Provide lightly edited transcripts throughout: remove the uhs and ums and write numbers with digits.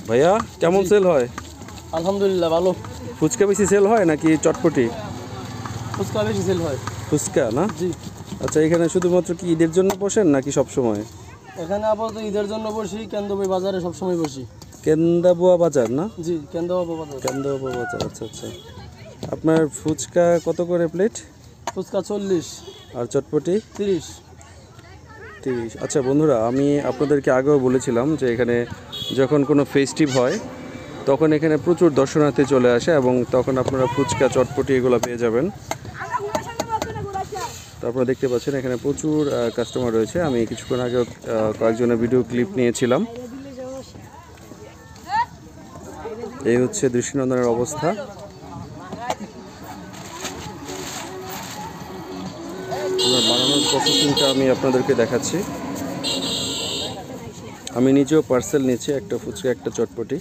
ভাইয়া কেমন সেল হয়? আলহামদুলিল্লাহ ভালো। ফুচকা বেশি সেল হয় নাকি চটপটি? ফুচকা বেশি সেল হয়। ফুচকা না? জি। আচ্ছা, এখানে শুধুমাত্র কি ঈদের জন্য বসেন নাকি সব সময়? এখানে আপাতত ঈদের জন্য বসি, কেন্দ্রবই বাজারে সবসময় বসি। কেন্দাবুয়া বাজার না? জি, কেন্দ্রবাবু বাজার। কেন্দাবুয়া বাজার, আচ্ছা আচ্ছা। আপনার ফুচকা কত করে প্লেট? ফুচকা 40 আর চটপটি 30। 30। আচ্ছা বন্ধুরা, আমি আপনাদেরকে আগেও বলেছিলাম যে এখানে যখন কোনো ফেস্টিভ হয় তখন এখানে প্রচুর দর্শনার্থী চলে আসে এবং তখন আপনারা ফুচকা চটপটি এগুলো পেয়ে যাবেন। তো আপনারা দেখতে পাচ্ছেন এখানে প্রচুর কাস্টমার রয়েছে। আমি কিছুক্ষণ আগে কয়েকজনের ভিডিও ক্লিপ নিয়েছিলাম। এই হচ্ছে দৃষ্টিনন্দনের অবস্থা। বানানোর প্রসেসিংটা আমি আপনাদেরকে দেখাচ্ছি। আমি নিজেও পার্সেল নিচ্ছি, একটা ফুচকা একটা চটপটি।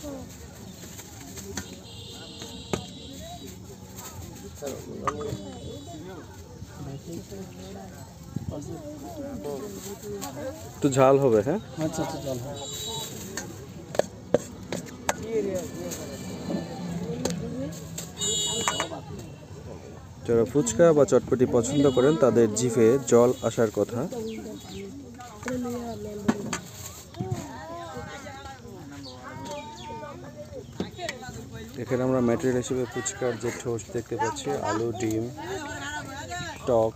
একটু ঝাল হবে, হ্যাঁ? আচ্ছা আচ্ছা, চল। যারা ফুচকা বা চটপটি পছন্দ করেন তাদের জিভে জল আসার কথা। এখানে আমরা ম্যাটেরিয়াল হিসেবে ফুচকার যে ঠোস দেখতে পাচ্ছি, আলু, ডিম, টক,